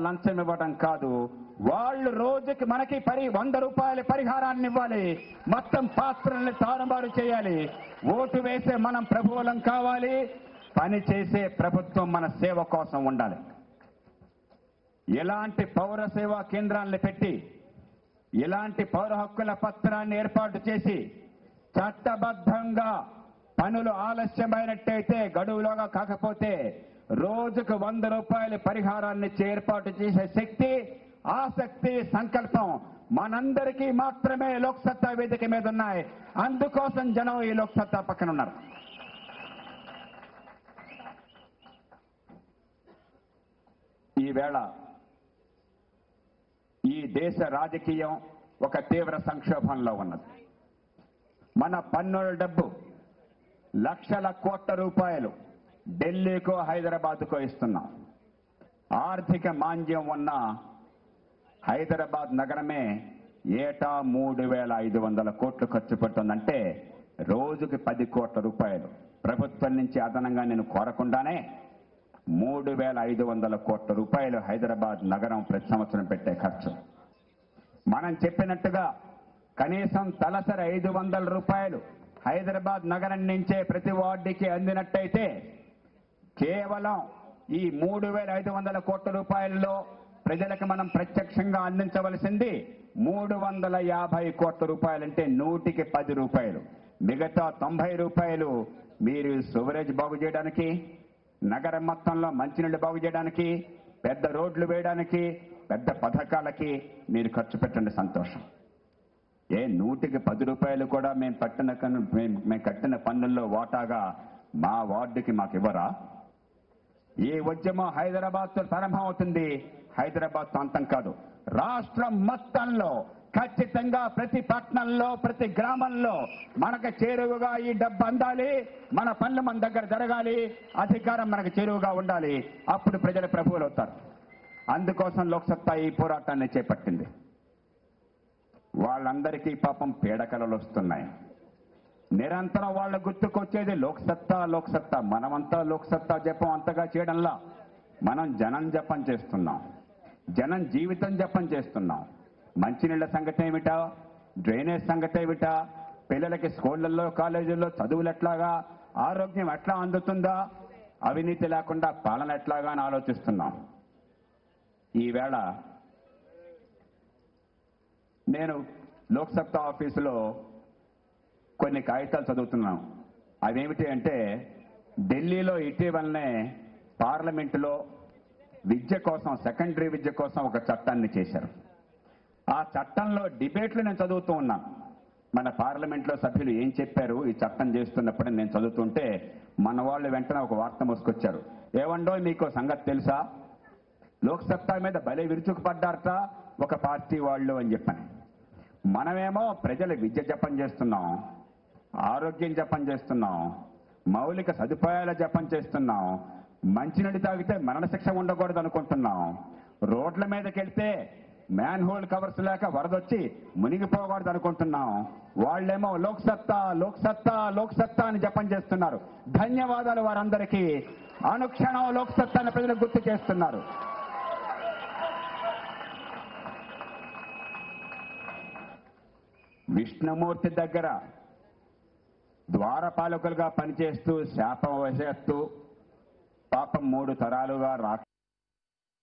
లంచం ఇవ్వడం కాదు, వాళ్ళు రోజుకి మనకి 100 రూపాయల పరిహారాన్ని ఇవ్వాలి, మొత్తం పాత్రల్ని తారుమారు చేయాలి. ఓటు వేసే మనం ప్రభువులం కావాలి, పని చేసే ప్రభుత్వం మన సేవ కోసం ఉండాలి. ఇలాంటి పౌర సేవా కేంద్రాలను పెట్టి, ఇలాంటి పౌర హక్కుల పత్రాన్ని ఏర్పాటు చేసి, చట్టబద్ధంగా పనులు ఆలస్యమైనట్టయితే గడువులోగా కాకపోతే రోజుకు 100 రూపాయల పరిహారాన్ని ఏర్పాటు చేసే శక్తి, ఆసక్తి, సంకల్పం మనందరికీ మాత్రమే లోక్సత్తా వేదిక మీద ఉన్నాయి. అందుకోసం జనం ఈ లోక్సత్తా పక్కన ఉన్నారు. ఈవేళ ఈ దేశ రాజకీయం ఒక తీవ్ర సంక్షోభంలో ఉన్నది. మన పన్నుల డబ్బు లక్షల కోట్ల రూపాయలు ఢిల్లీకో హైదరాబాద్కో ఇస్తున్నాం. ఆర్థిక మాంద్యం ఉన్న హైదరాబాద్ నగరమే ఏటా 3,500 కోట్లు ఖర్చు పెడుతుందంటే రోజుకి 10 కోట్ల రూపాయలు ప్రభుత్వం నుంచి అదనంగా నేను కోరకుండానే 3,500 కోట్ల రూపాయలు హైదరాబాద్ నగరం ప్రతి సంవత్సరం పెట్టే ఖర్చు. మనం చెప్పినట్టుగా కనీసం తలసరి 500 రూపాయలు హైదరాబాద్ నగరం నుంచే ప్రతి వార్డుకి అందినట్టయితే కేవలం ఈ 3,500 కోట్ల రూపాయల్లో ప్రజలకు మనం ప్రత్యక్షంగా అందించవలసింది 350 కోట్ల రూపాయలంటే 100కి 10 రూపాయలు. మిగతా 90 రూపాయలు మీరు సివరేజ్ బాగు చేయడానికి, నగరం మొత్తంలో మంచినీళ్లు బాగు చేయడానికి, పెద్ద రోడ్లు వేయడానికి, పెద్ద పథకాలకి మీరు ఖర్చు పెట్టండి, సంతోషం. 100కి 10 రూపాయలు కూడా మేము కట్టిన పన్నుల్లో వాటాగా మా వార్డుకి మాకు ఇవ్వరా? ఈ ఉద్యమం హైదరాబాద్తో ప్రారంభం అవుతుంది, హైదరాబాద్తో అంతం కాదు. రాష్ట్రం మొత్తంలో ఖచ్చితంగా ప్రతి పట్టణంలో, ప్రతి గ్రామంలో మనకు చేరువగా ఈ డబ్బు అందాలి, మన పనులు మన దగ్గర జరగాలి, అధికారం మనకు చేరువగా ఉండాలి. అప్పుడు ప్రజల ప్రభువులు అవుతారు. అందుకోసం లోక్సత్తా ఈ పోరాటాన్ని చేపట్టింది. వాళ్ళందరికీ పాపం పీడకలలు వస్తున్నాయి. నిరంతరం వాళ్ళ గుర్తుకొచ్చేది లోక్సత్తా లోక్సత్తా. మనమంతా లోక్సత్తా జపం అంతగా చేయడంలా మనం జనం జపం చేస్తున్నాం, జనం జీవితం జపం చేస్తున్నాం. మంచినీళ్ల సంగతి ఏమిటా, డ్రైనేజ్ సంగతి ఏమిటా, పిల్లలకి స్కూళ్లలో కాలేజీల్లో చదువులు ఎట్లాగా, ఆరోగ్యం ఎట్లా అందుతుందా, అవినీతి లేకుండా పాలన ఎట్లాగా అని ఆలోచిస్తున్నాం. ఈవేళ నేను లోక్సత్తా ఆఫీసులో కొన్ని కాగితాలు చదువుతున్నాను. అవేమిటి అంటే, ఢిల్లీలో ఇటీవలనే పార్లమెంటులో విద్య కోసం, సెకండరీ విద్య కోసం ఒక చట్టాన్ని చేశారు. ఆ చట్టంలో డిబేట్లు నేను చదువుతూ ఉన్నాను. మన పార్లమెంట్లో సభ్యులు ఏం చెప్పారు ఈ చట్టం చేస్తున్నప్పుడు నేను చదువుతుంటే మన వాళ్ళు వెంటనే ఒక వార్త మోసుకొచ్చారు. ఏమండో మీకు సంగతి తెలుసా, లోక్సత్తా మీద భలే విరుచుకుపడ్డారట ఒక పార్టీ వాళ్ళు అని చెప్పని. మనమేమో ప్రజల విద్య జపం చేస్తున్నాం, ఆరోగ్యం జపం చేస్తున్నాం, మౌలిక సదుపాయాల జపం చేస్తున్నాం, మంచినీళ్ళు తాగితే మరణశిక్ష ఉండకూడదు అనుకుంటున్నాం, రోడ్ల మీదకి వెళ్తే మ్యాన్ హోల్ కవర్స్ లేక వరదొచ్చి మునిగిపోకూడదు అనుకుంటున్నాం. వాళ్ళేమో లోక్సత్తా లోక్సత్తా లోక్సత్తా అని జపం చేస్తున్నారు. ధన్యవాదాలు వారందరికీ. అనుక్షణం లోక్సత్తాని ప్రజలకు గుర్తు చేస్తున్నారు. విష్ణుమూర్తి దగ్గర ద్వారపాలకులుగా పనిచేస్తూ శాపం వేసేస్తూ పాపం 3 తరాలుగా రాక్ష